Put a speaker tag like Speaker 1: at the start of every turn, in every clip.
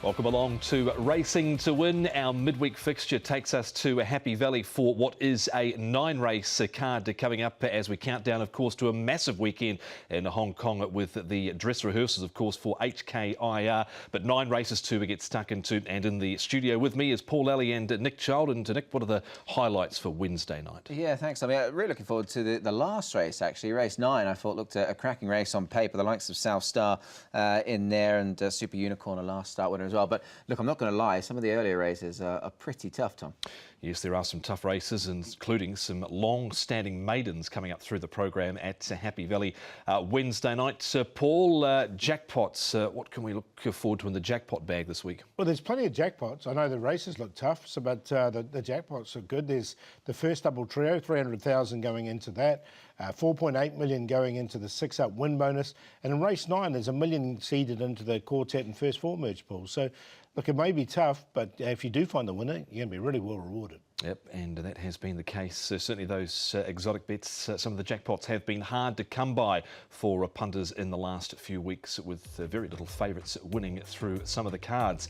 Speaker 1: Welcome along to Racing to Win. Our midweek fixture takes us to Happy Valley for what is a 9-race card coming up as we count down, of course, to a massive weekend in Hong Kong with the dress rehearsals, of course, for HKIR. But 9 races to get stuck into. And in the studio with me is Paul Alley and Nick Child. And Nick, what are the highlights for Wednesday night?
Speaker 2: Yeah, thanks. I mean, really looking forward to the last race, actually. Race 9, I thought looked a cracking race on paper. The likes of South Star in there and Super Unicorn, a last start winner as well. But look, I'm not going to lie, some of the earlier races are pretty tough, Tom.
Speaker 1: Yes, there are some tough races, including some long-standing maidens coming up through the program at Happy Valley Wednesday night. Paul, jackpots, what can we look forward to in the jackpot bag this week?
Speaker 3: Well, there's plenty of jackpots. I know the races look tough, but the jackpots are good. There's the first double trio, 300,000 going into that, 4.8 million going into the 6-up win bonus, and in race 9 there's $1 million seeded into the quartet and first 4 merge pool. So, look, it may be tough, but if you do find the winner, you're going to be really well rewarded.
Speaker 1: Yep, and that has been the case. Certainly those exotic bets, some of the jackpots have been hard to come by for punters in the last few weeks, with very little favourites winning through some of the cards.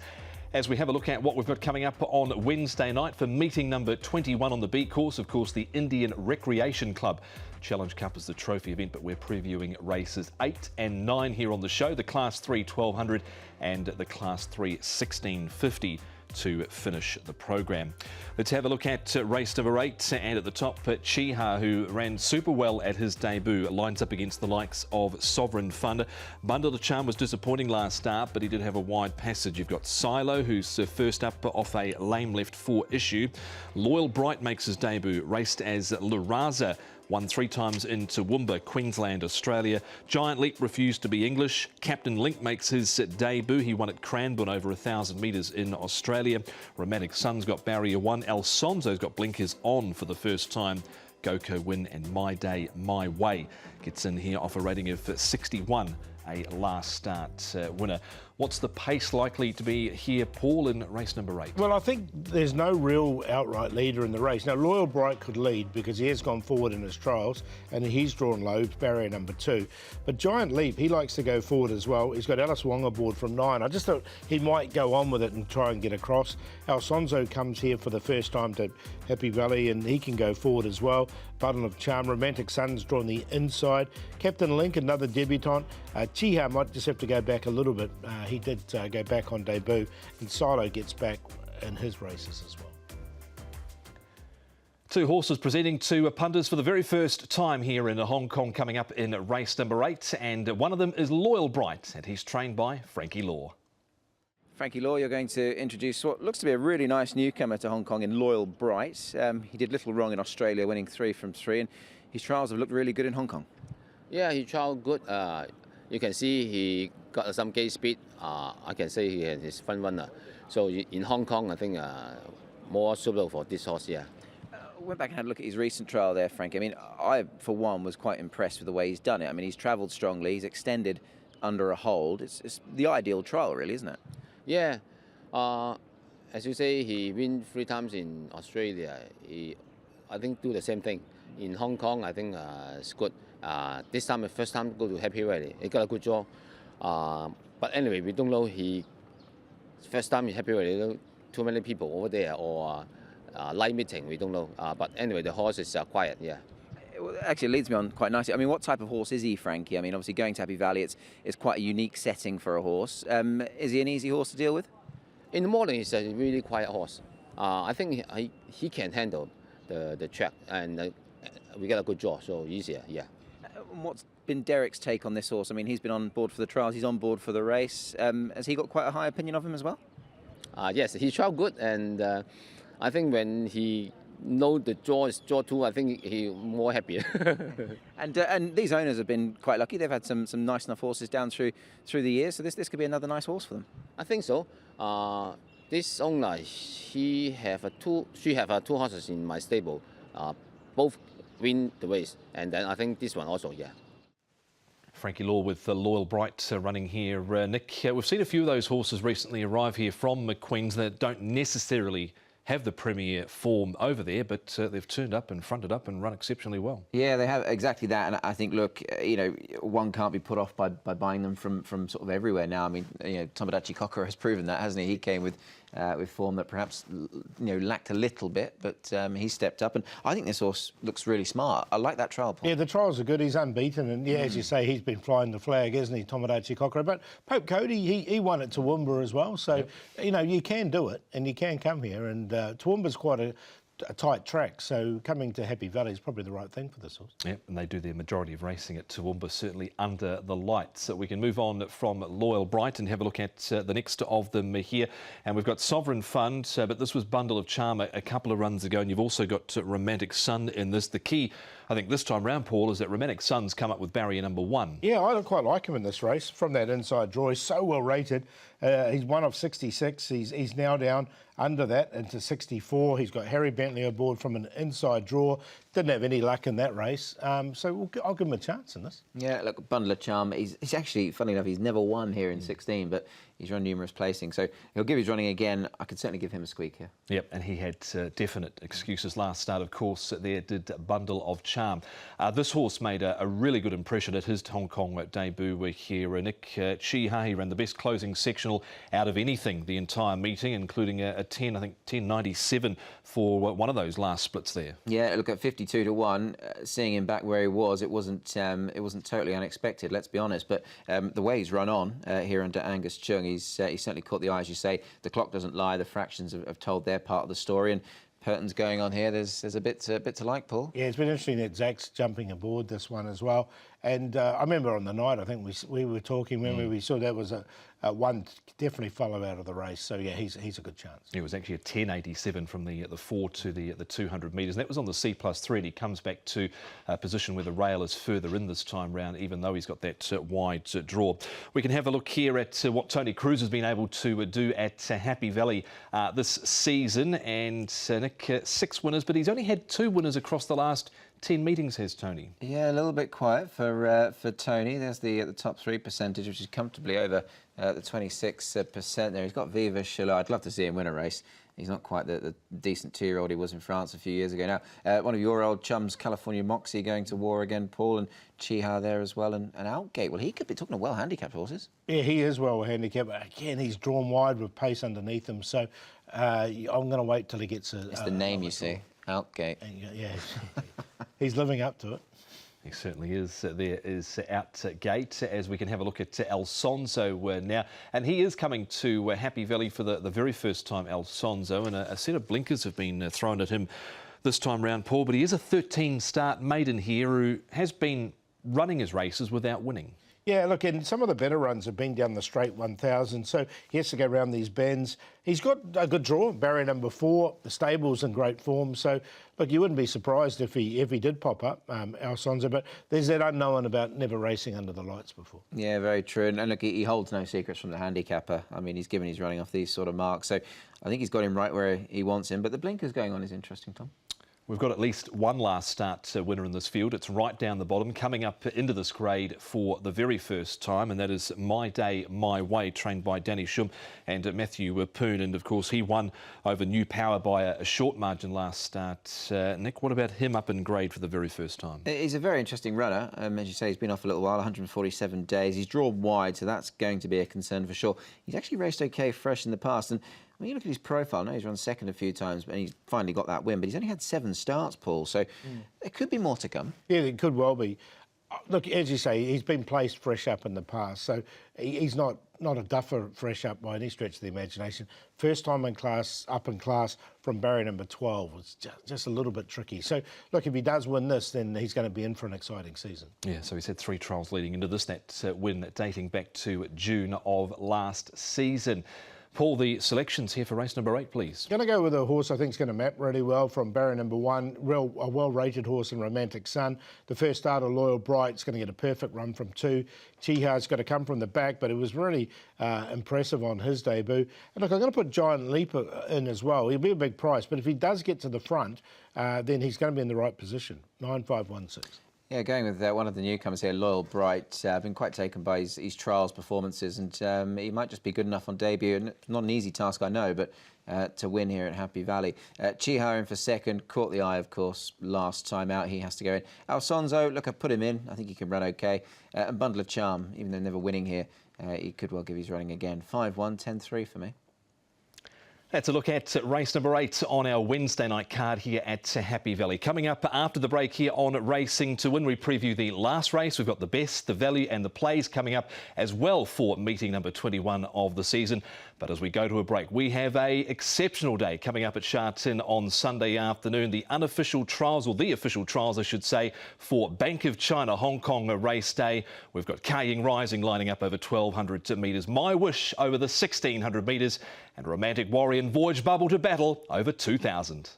Speaker 1: As we have a look at what we've got coming up on Wednesday night for meeting number 21 on the B course, of course, the Indian Recreation Club Challenge Cup is the trophy event, but we're previewing races 8 and 9 here on the show, the Class 3 1200 and the Class 3 1650 to finish the program. Let's have a look at race number 8, and at the top, Chiha, who ran super well at his debut, lines up against the likes of Sovereign Fund. Bundle the Charm was disappointing last start, but he did have a wide passage. You've got Silo, who's first up off a lame left 4 issue. Loyal Bright makes his debut, raced as Laraza, won 3 times in Toowoomba, Queensland, Australia. Giant Leap refused to be English. Captain Link makes his debut. He won at Cranbourne over 1,000 metres in Australia. Romantic Sun's got barrier 1. Alfonso's got blinkers on for the first time. Goko Win and My Day, My Way gets in here off a rating of 61, a last start winner. What's the pace likely to be here, Paul, in race number 8?
Speaker 3: Well, I think there's no real outright leader in the race. Now, Loyal Bright could lead because he has gone forward in his trials and he's drawn low, barrier number 2. But Giant Leap, he likes to go forward as well. He's got Alice Wong aboard from 9. I just thought he might go on with it and try and get across. Alfonso comes here for the first time to Happy Valley and he can go forward as well. Bundle of Charm, Romantic Sun's drawn the inside. Captain Link, another debutant. Chiha might just have to go back a little bit. He did go back on debut, and Silo gets back in his races as well.
Speaker 1: 2 horses presenting to punters for the very first time here in Hong Kong coming up in race number 8, and one of them is Loyal Bright, and he's trained by Frankie Law.
Speaker 2: Frankie Law, you're going to introduce what looks to be a really nice newcomer to Hong Kong in Loyal Bright. He did little wrong in Australia, winning 3 from 3, and his trials have looked really good in Hong Kong.
Speaker 4: Yeah, he trialled good. You can see he got some gate speed. I can say he is front runner. So in Hong Kong, I think more suitable for this horse, yeah.
Speaker 2: Went back and had a look at his recent trial there, Frank. I mean, I, for one, was quite impressed with the way he's done it. I mean, he's travelled strongly, he's extended under a hold. It's the ideal trial, really, isn't it?
Speaker 4: Yeah. As you say, he win 3 times in Australia. I think, do the same thing. In Hong Kong, I think it's good. This time, the first time go to Happy Valley, he got a good draw. But anyway, we don't know first time in Happy Valley, too many people over there or light meeting, we don't know. But anyway, the horse is quiet, yeah.
Speaker 2: Well, actually, it leads me on quite nicely. I mean, what type of horse is he, Frankie? I mean, obviously going to Happy Valley, it's quite a unique setting for a horse. Is he an easy horse to deal with?
Speaker 4: In the morning, he's a really quiet horse. I think he can handle the track, and we get a good draw, so easier, yeah.
Speaker 2: What's been Derek's take on this horse? I mean, he's been on board for the trials, he's on board for the race. Has he got quite a high opinion of him as well?
Speaker 4: Yes, he tried good, and I think when he know the draw is draw 2, I think he more happier.
Speaker 2: And these owners have been quite lucky. They've had some nice enough horses down through the years, so this could be another nice horse for them.
Speaker 4: I think so. This owner, she have 2 horses in my stable. Both win the race, and then I think this one also, yeah.
Speaker 1: Frankie Law with Loyal Bright running here. Nick, we've seen a few of those horses recently arrive here from Queensland that don't necessarily have the premier form over there, but they've turned up and fronted up and run exceptionally well.
Speaker 2: Yeah, they have exactly that, and I think, look, you know, one can't be put off by buying them from sort of everywhere now. I mean, you know, Tomodachi Cocker has proven that, hasn't he? He came with form that perhaps, you know, lacked a little bit, but he stepped up, and I think this horse looks really smart. I like that trial, Paul.
Speaker 3: Yeah, the trials are good. He's unbeaten, and yeah, as you say, he's been flying the flag, isn't he, Tomodachi Cocker? But Pope Cody, he won at Toowoomba as well, so you know, you can do it, and you can come here, and Toowoomba's quite a tight track, so coming to Happy Valley is probably the right thing for this horse.
Speaker 1: Yep, and they do their majority of racing at Toowoomba, certainly under the lights. So we can move on from Loyal Bright and have a look at the next of them here. And we've got Sovereign Fund, but this was Bundle of Charm a couple of runs ago, and you've also got Romantic Sun in this. The key, I think, this time round, Paul, is that Romantic Sun's come up with barrier number 1.
Speaker 3: Yeah, I quite like him in this race from that inside draw. He's so well rated. He's one of 66. He's now down under that into 64. He's got Harry Bentley aboard from an inside draw. Didn't have any luck in that race. So I'll give him a chance in this.
Speaker 2: Yeah, look, Bundle of Charm, he's actually, funny enough, he's never won here in 16, but he's run numerous placings. So he'll give his running again. I could certainly give him a squeak here.
Speaker 1: Yep, and he had definite excuses last start, of course. There did Bundle of Charm. This horse made a really good impression at his Hong Kong debut here. Nick Chiha, he ran the best closing sectional out of anything the entire meeting, including a 10.97 for one of those last splits there.
Speaker 2: Yeah, look, at 52 to 1, seeing him back where he was, it wasn't totally unexpected, let's be honest. But the way he's run on here under Angus Chung, he's certainly caught the eye, as you say. The clock doesn't lie. The fractions have told their part of the story, and Purton's going on here. There's a bit to like, Paul.
Speaker 3: Yeah, it's been interesting that Zach's jumping aboard this one as well. And I remember on the night, I think we were talking, when we saw that was a one definitely follow out of the race. So yeah, he's a good chance.
Speaker 1: It was actually a 10.87 from the 4 to the 200 metres. And that was on the C+3, and he comes back to a position where the rail is further in this time round, even though he's got that wide draw. We can have a look here at what Tony Cruz has been able to do at Happy Valley this season. And Nick, 6 winners, but he's only had 2 winners across the last 10 meetings, has Tony.
Speaker 2: Yeah, a little bit quiet for Tony. There's the top 3 percentage, which is comfortably over the 26% there. He's got Viva Chalot. I'd love to see him win a race. He's not quite the decent 2-year-old he was in France a few years ago. Now, one of your old chums, California Moxie, going to war again, Paul, and Chiha there as well, and Outgate. Well, he could be talking to well-handicapped horses.
Speaker 3: Yeah, he is well handicapped. Again, he's drawn wide with pace underneath him. So I'm going to wait till he gets a...
Speaker 2: It's the name, you see, Outgate.
Speaker 3: Yeah, he's living up to it.
Speaker 1: He certainly is. There is Outgate, as we can have a look at Alfonso now. And he is coming to Happy Valley for the very first time, Alfonso, and a set of blinkers have been thrown at him this time round, Paul. But he is a 13-start maiden here who has been running his races without winning.
Speaker 3: Yeah, look, and some of the better runs have been down the straight 1,000, so he has to go around these bends. He's got a good draw, barrier number 4. The stable's in great form, so look, you wouldn't be surprised if he did pop up, Alfonso, but there's that unknown about never racing under the lights before.
Speaker 2: Yeah, very true. And look, he holds no secrets from the handicapper. I mean, he's given his running off these sort of marks, so I think he's got him right where he wants him. But the blinkers going on is interesting, Tom.
Speaker 1: We've got at least one last start winner in this field. It's right down the bottom, coming up into this grade for the very first time, and that is My Day, My Way, trained by Danny Schum and Matthew Poon. And, of course, he won over New Power by a short margin last start. Nick, what about him up in grade for the very first time? He's
Speaker 2: a very interesting runner. As you say, he's been off a little while, 147 days. He's drawn wide, so that's going to be a concern for sure. He's actually raced OK fresh in the past, and when you look at his profile, now he's run second a few times, and he's finally got that win, but he's only had 7 starts, Paul, so there could be more to come. Yeah,
Speaker 3: it could well be. Look, as you say, he's been placed fresh up in the past, so he's not a duffer fresh up by any stretch of the imagination. First time up in class from barrier number 12 was just a little bit tricky. So, look, if he does win this, then he's going to be in for an exciting season.
Speaker 1: Yeah, so he's had 3 trials leading into this, that win dating back to June of last season. Paul, the selections here for race number 8, please.
Speaker 3: Going to go with a horse I think is going to map really well from barrier number 1, a well-rated horse in Romantic Sun. The first starter, Loyal Bright, is going to get a perfect run from 2. Chiha's got to come from the back, but it was really impressive on his debut. And look, I'm going to put Giant Leap in as well. He'll be a big price, but if he does get to the front, then he's going to be in the right position, 9,516.
Speaker 2: Yeah, going with one of the newcomers here, Loyal Bright. I've been quite taken by his trials performances, and he might just be good enough on debut. And not an easy task, I know, but to win here at Happy Valley. Chiha in for second, caught the eye, of course, last time out. He has to go in. Alfonso, look, I put him in. I think he can run okay. And Bundle of Charm, even though never winning here, he could well give his running again. 5-1, 10-3 for me.
Speaker 1: That's a look at race number 8 on our Wednesday night card here at Happy Valley. Coming up after the break here on Racing to Win, we preview the last race. We've got the best, the value and the plays coming up as well for meeting number 21 of the season. But as we go to a break, we have a exceptional day coming up at Sha Tin on Sunday afternoon. The unofficial trials, or the official trials, I should say, for Bank of China Hong Kong race day. We've got Ka Ying Rising lining up over 1,200 metres, My Wish over the 1,600 metres, and Romantic Warrior and Voyage Bubble to battle over 2,000.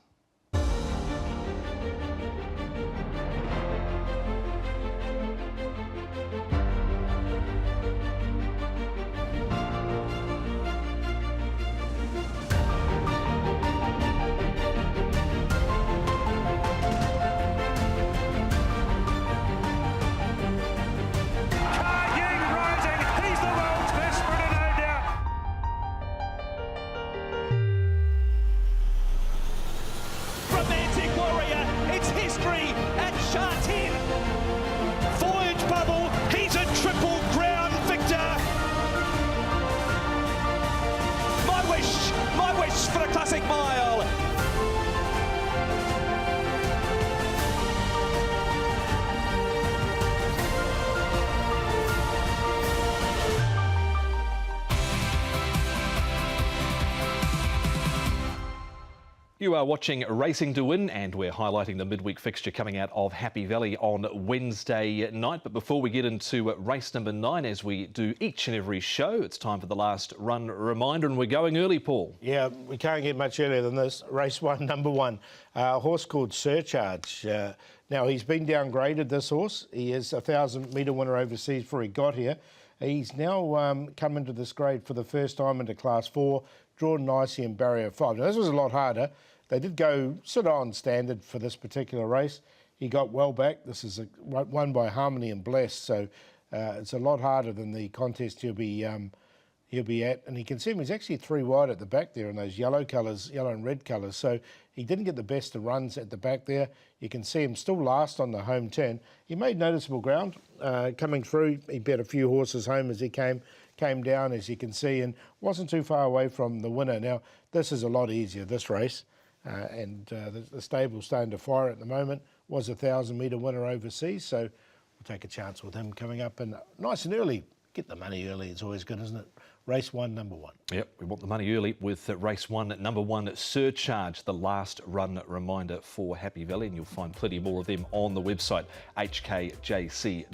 Speaker 1: You are watching Racing to Win, and we're highlighting the midweek fixture coming out of Happy Valley on Wednesday night. But before we get into race number 9, as we do each and every show, it's time for the last run reminder, and we're going early, Paul. Yeah,
Speaker 3: we can't get much earlier than this. Race 1, number 1, a horse called Surcharge. Now, he's been downgraded, this horse. He is a 1,000-metre winner overseas before he got here. He's now come into this grade for the first time into Class 4, drawn nicely in Barrier 5. Now, this was a lot harder. They did go sort of on standard for this particular race. He got well back. This is won by Harmony and Bless, so it's a lot harder than the contest he'll be at. And you can see him, he's actually 3 wide at the back there in those yellow colours, yellow and red colours. So he didn't get the best of runs at the back there. You can see him still last on the home turn. He made noticeable ground coming through. He bet a few horses home as he came down, as you can see, and wasn't too far away from the winner. Now, this is a lot easier, this race. The stable's starting to fire at the moment. Was a 1,000-metre winner overseas, so we'll take a chance with him coming up. And nice and early. Get the money early. It's always good, isn't it? Race 1, number 1. Yep, we want the money early with race 1, number 1, Surcharge, the last run reminder for Happy Valley. And you'll find plenty more of them on the website, hkjc.com.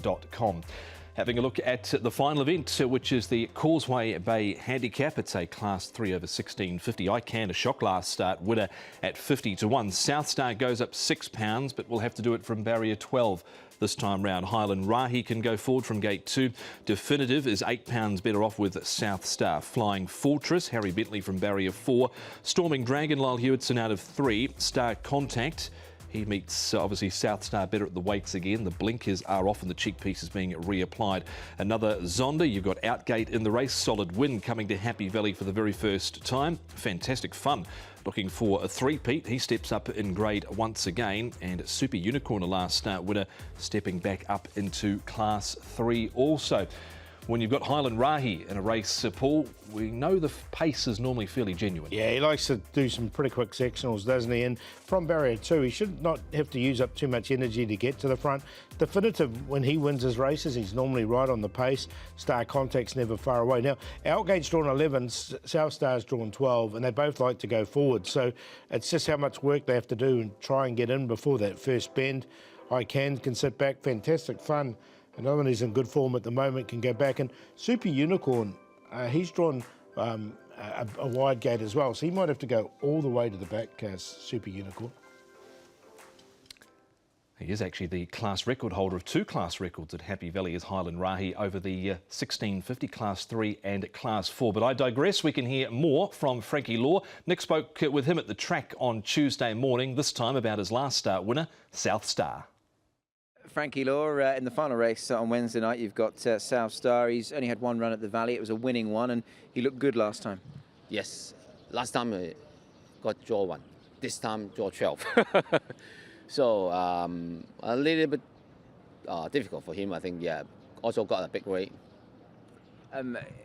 Speaker 3: Having a look at the final event, which is the Causeway Bay Handicap. It's a Class 3 over 1650. I Can, a shock last start winner at 50-1. South Star goes up £6, but we'll have to do it from barrier 12 this time round. Highland Rahi can go forward from gate 2. Definitive is £8 better off with South Star. Flying Fortress, Harry Bentley from barrier 4. Storming Dragon, Lyle Hewitson out of 3. Star Contact, he meets, obviously, South Star better at the weights again. The blinkers are off and the cheek piece is being reapplied. Another Zonda, you've got Outgate in the race. Solid Win coming to Happy Valley for the very first time. Fantastic Fun looking for a three-peat. He steps up in grade once again. And Super Unicorn, a last start winner, stepping back up into Class 3 also. When you've got Highland Rahi in a race, Paul, we know the pace is normally fairly genuine. Yeah, he likes to do some pretty quick sectionals, doesn't he? And from barrier 2, he should not have to use up too much energy to get to the front. Definitive, when he wins his races, he's normally right on the pace. Star Contact's never far away. Now, Outgate's drawn 11, South Star's drawn 12, and they both like to go forward. So it's just how much work they have to do and try and get in before that first bend. I Can sit back. Fantastic Fun. Another one who's in good form at the moment can go back. And Super Unicorn, he's drawn a wide gate as well. So he might have to go all the way to the back, Super Unicorn. He is actually the class record holder of 2 class records at Happy Valley as Highland Rahi over the 1650 Class 3 and Class 4. But I digress. We can hear more from Frankie Law. Nick spoke with him at the track on Tuesday morning, this time about his last start winner, South Star.
Speaker 2: Frankie Law, in the final race on Wednesday night, you've got South Star. He's only had one run at the Valley. It was a winning one, and he looked good last time.
Speaker 4: Yes, last time I got draw 1. This time draw 12. So a little bit difficult for him, I think. Yeah, also got a big weight.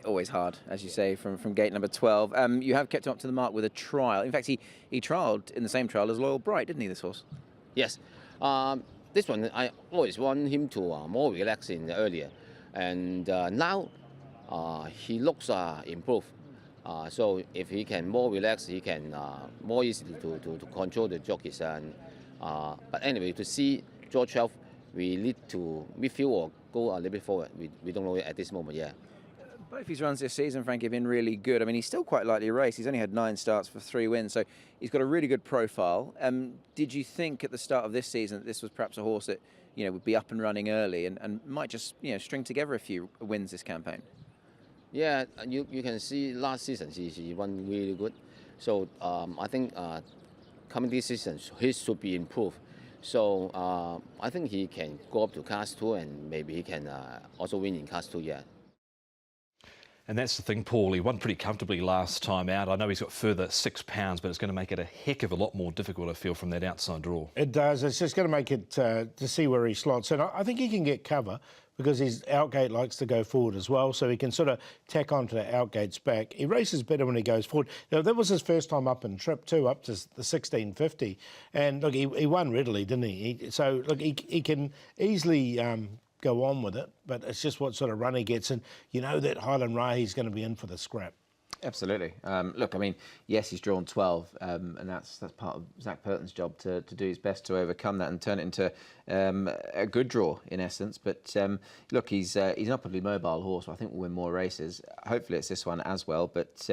Speaker 2: Always hard, as you say, from gate number 12. You have kept him up to the mark with a trial. In fact, he trialled in the same trial as Loyal Bright, didn't he, this horse?
Speaker 4: Yes. This one, I always want him to more relax in earlier. And now he looks improved. So if he can more relax, he can more easily to control the jockeys. And but anyway, to see draw 12, we need to midfield or go a little bit forward. We don't know it at this moment, yeah.
Speaker 2: Both his runs this season, Frankie, have been really good. I mean, he's still quite lightly raced. He's only had 9 starts for 3 wins, so he's got a really good profile. Did you think at the start of this season that this was perhaps a horse that would be up and running early and might just string together a few wins this campaign?
Speaker 4: Yeah, you can see last season he won really good. So I think coming this season he should be improved. So I think he can go up to Class 2 and maybe he can also win in Class 2. Yeah.
Speaker 1: And that's the thing, Paul. He won pretty comfortably last time out. I know he's got further £6, but it's going to make it a heck of a lot more difficult, I feel, from that outside draw.
Speaker 3: It does. It's just going to make it to see where he slots. And I think he can get cover because his outgate likes to go forward as well, so he can sort of tack onto the outgate's back. He races better when he goes forward. Now, that was his first time up in trip too, up to the 1650. And look, he won readily, didn't he? So look, he can easily go on with it, but it's just what sort of run he gets, and you know that Highland Rahi's going to be in for the scrap.
Speaker 2: Absolutely. Look, I mean, yes, he's drawn 12, and that's part of Zach Purton's job to do his best to overcome that and turn it into a good draw in essence. But look, he's an upwardly mobile horse. So I think we'll win more races. Hopefully, it's this one as well. But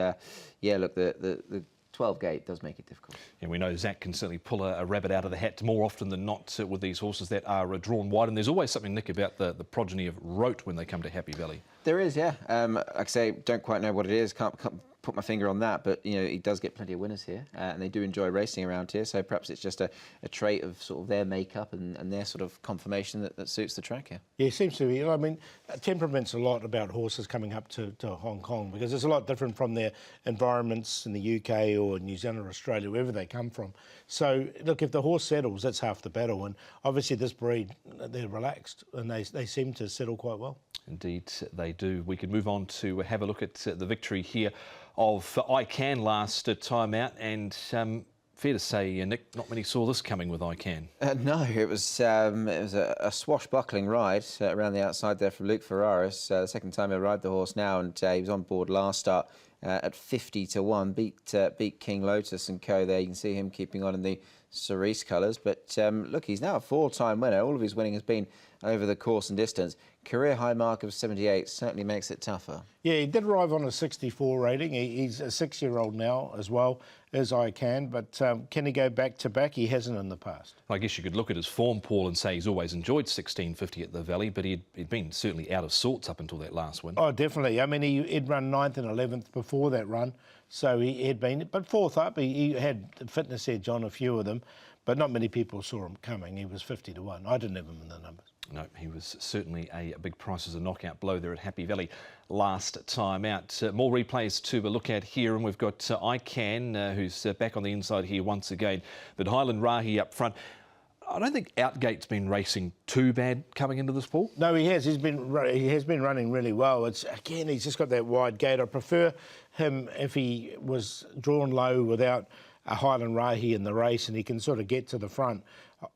Speaker 2: yeah, look, the 12 gate does make it difficult.
Speaker 1: And we know Zach can certainly pull a rabbit out of the hat more often than not with these horses that are drawn wide. And there's always something, Nick, about the progeny of Rote when they come to Happy Valley. There
Speaker 2: is, yeah. Like I say, don't quite know what it is. Can't put my finger on that, but he does get plenty of winners here, and they do enjoy racing around here. So perhaps it's just a trait of sort of their makeup and their sort of conformation that suits the track here.
Speaker 3: Yeah, it seems to be. I mean, temperament's a lot about horses coming up to Hong Kong because it's a lot different from their environments in the UK or New Zealand or Australia, wherever they come from. So look, if the horse settles, that's half the battle. And obviously this breed, they're relaxed and they seem to settle quite well.
Speaker 1: Indeed, they do. We could move on to have a look at the victory here of I Can last time out, and fair to say, Nick, not many saw this coming with I Can.
Speaker 2: No, it was a swashbuckling ride around the outside there from Luke Ferraris. The second time he ride the horse now, and he was on board last start at 50-1, beat King Lotus and co there. You can see him keeping on in the cerise colours, but look, he's now a 4-time winner. All of his winning has been over the course and distance. Career high mark of 78 certainly makes it tougher.
Speaker 3: Yeah, he did arrive on a 64 rating. He's a 6-year-old now as well, as I Can, but can he go back to back? He hasn't in the past.
Speaker 1: I guess you could look at his form, Paul, and say he's always enjoyed 1650 at the Valley, but he'd been certainly out of sorts up until that last win.
Speaker 3: Oh, definitely. I mean, he'd run 9th and 11th before that run, so he had been, but 4th up. He had fitness edge on a few of them, but not many people saw him coming. He was 50-1. I didn't have him in the numbers.
Speaker 1: No, he was certainly a big price as a knockout blow there at Happy Valley last time out. More replays to look at here, and we've got I Can, who's back on the inside here once again, but Highland Rahi up front. I don't think Outgate's been racing too bad coming into this, Paul.
Speaker 3: No, he has. He has been running really well. Again, he's just got that wide gate. I prefer him if he was drawn low without a Highland Rahi in the race, and he can sort of get to the front.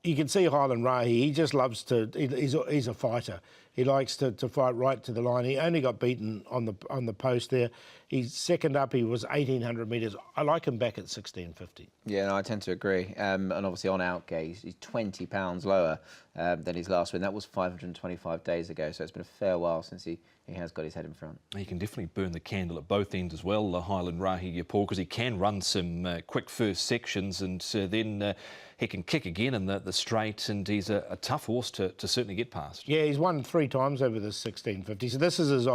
Speaker 3: You can see Highland Rahi, he just loves to, he's a fighter. He likes to fight right to the line. He only got beaten on the post there. He's second up, he was 1,800 metres. I like him back at 1650.
Speaker 2: Yeah, no, I tend to agree. And obviously on Outgate, he's 20 pounds lower than his last win. That was 525 days ago, so it's been a fair while since he has got his head in front.
Speaker 1: He can definitely burn the candle at both ends as well, the Highland Rahi, Paul, because he can run some quick first sections, and then he can kick again in the straight, and he's a tough horse to certainly get past.
Speaker 3: Yeah, he's won 3 times over this 1650, so this is his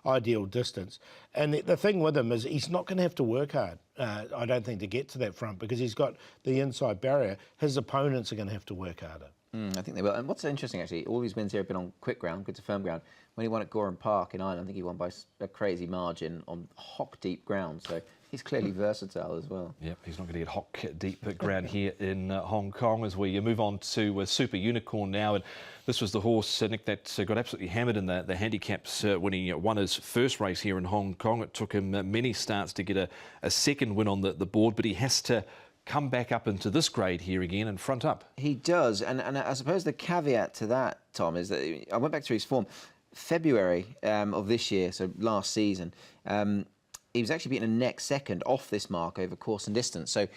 Speaker 3: ideal distance. And the thing with him is he's not going to have to work hard, I don't think, to get to that front, because he's got the inside barrier. His opponents are going to have to work harder.
Speaker 2: I think they will. And what's interesting, actually, all these wins here have been on quick ground, good to firm ground. When he won at Gorham Park in Ireland, I think he won by a crazy margin on hock-deep ground. So he's clearly versatile as well.
Speaker 1: Yep, he's not going to get hock-deep ground here in Hong Kong as we move on to Super Unicorn now. And this was the horse, Nick, that got absolutely hammered in the handicaps when he won his first race here in Hong Kong. It took him many starts to get a second win on the board, but he has to come back up into this grade here again and front up.
Speaker 2: He does, and I suppose the caveat to that, Tom, is that I went back through his form. February of this year, so last season, he was actually beaten a neck second off this mark over course and distance. So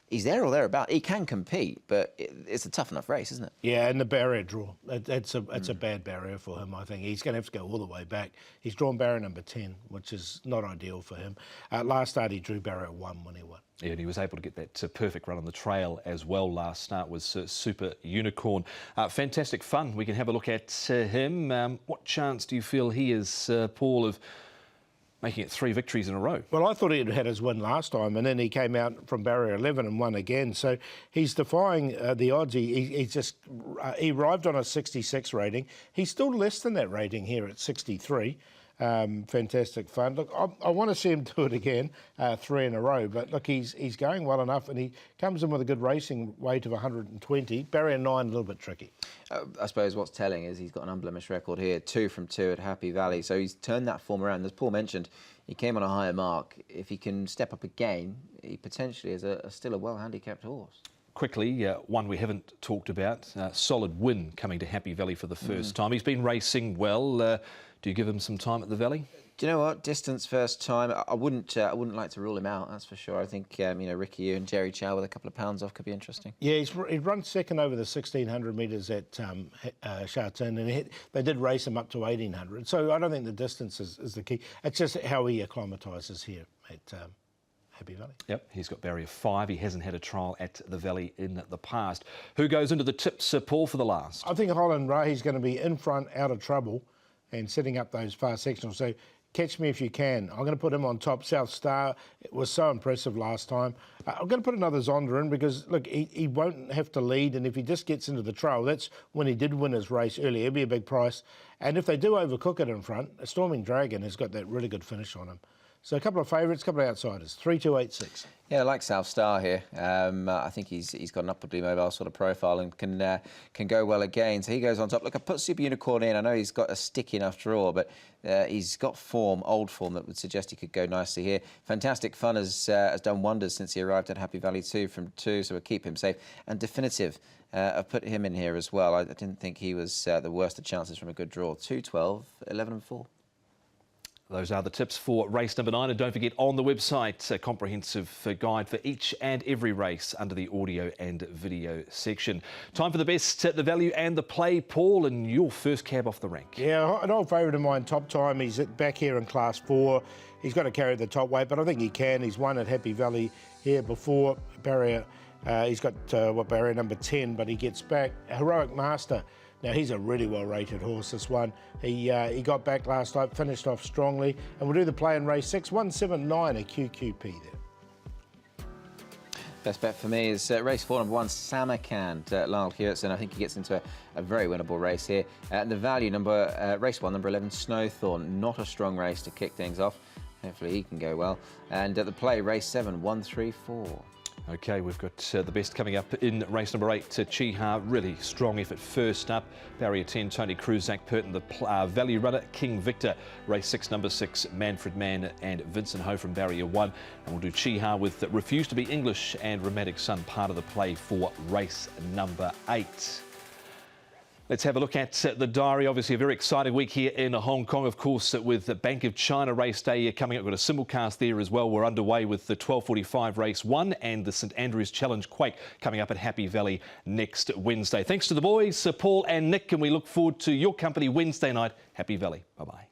Speaker 2: he's there or thereabout. He can compete, but it's a tough enough race, isn't it?
Speaker 3: Yeah, and the barrier draw. It's a bad barrier for him, I think. He's going to have to go all the way back. He's drawn barrier number 10, which is not ideal for him. Last start, he drew barrier 1 when he won.
Speaker 1: Yeah, and he was able to get that perfect run on the trail as well. Last start was Super Unicorn. Fantastic fun. We can have a look at him. What chance do you feel he is, Paul, of making it 3 victories in a row?
Speaker 3: Well, I thought he had his win last time, and then he came out from barrier 11 and won again. So he's defying the odds. He arrived on a 66 rating. He's still less than that rating here at 63. Fantastic fun. Look, I want to see him do it again, 3 in a row. But look, he's going well enough, and he comes in with a good racing weight of 120. Barrier 9 a little bit tricky.
Speaker 2: I suppose what's telling is he's got an unblemished record here, 2 from 2 at Happy Valley. So he's turned that form around. As Paul mentioned, he came on a higher mark. If he can step up again, he potentially is still a well-handicapped horse.
Speaker 1: Quickly, one we haven't talked about, solid win coming to Happy Valley for the first time. He's been racing well. Do you give him some time at the Valley?
Speaker 2: Do you know what? Distance first time. I wouldn't like to rule him out. That's for sure. I think Ricky Yu and Jerry Chow with a couple of pounds off could be interesting.
Speaker 3: Yeah, he's run second over the 1,600 metres at Sha Tin, and they did race him up to 1,800. So I don't think the distance is the key. It's just how he acclimatises here at Happy Valley.
Speaker 1: Yep, he's got barrier 5. He hasn't had a trial at the Valley in the past. Who goes into the tips, Paul, for the last?
Speaker 3: I think Holland Rahe's going to be in front, out of trouble, and setting up those fast sectionals. So catch me if you can. I'm going to put him on top. South Star, it was so impressive last time. I'm going to put another Zonda in because, look, he won't have to lead, and if he just gets into the trail, that's when he did win his race earlier. It'll be a big price. And if they do overcook it in front, a Storming Dragon has got that really good finish on him. So a couple of favourites, a couple of outsiders. 3, 2, 8, 6.
Speaker 2: Yeah, I like South Star here. I think he's got an upwardly mobile sort of profile and can go well again. So he goes on top. Look, I put Super Unicorn in. I know he's got a sticky enough draw, but he's got form, old form, that would suggest he could go nicely here. Fantastic Fun has done wonders since he arrived at Happy Valley 2 from 2, so we'll keep him safe. And Definitive, I've put him in here as well. I didn't think he was the worst of chances from a good draw. 2, 12, 11 and 4.
Speaker 1: Those are the tips for race number 9. And don't forget, on the website, a comprehensive guide for each and every race under the audio and video section. Time for the best, the value and the play. Paul, and your first cab off the rank.
Speaker 3: Yeah, an old favourite of mine, Top Time. He's back here in Class 4. He's got to carry the top weight, but I think he can. He's won at Happy Valley here before. Barrier, he's got, barrier number 10, but he gets back. Heroic Master. Now, he's a really well-rated horse, this one. He got back last night, finished off strongly. And we'll do the play in race 6, 179, a QQP there.
Speaker 2: Best bet for me is race 4, number 1, Samarkand, Lyle Hewitson. I think he gets into a very winnable race here. The value, race 1, number 11, Snowthorn. Not a strong race to kick things off. Hopefully he can go well. And at the play, race 7, 1, 3, 4.
Speaker 1: OK, we've got the best coming up in race number 8. Chiha, really strong effort first up. Barrier 10, Tony Cruz, Zach Purton, the Valley Runner, King Victor. Race 6, number 6, Manfred Mann and Vincent Ho from Barrier 1. And we'll do Chiha with Refuse to be English and Romantic Sun, part of the play for race number 8. Let's have a look at the diary. Obviously, a very exciting week here in Hong Kong, of course, with the Bank of China race day coming up. We've got a simulcast there as well. We're underway with the 12:45 race 1 and the St Andrews Challenge Quake coming up at Happy Valley next Wednesday. Thanks to the boys, Paul and Nick, and we look forward to your company Wednesday night. Happy Valley. Bye-bye.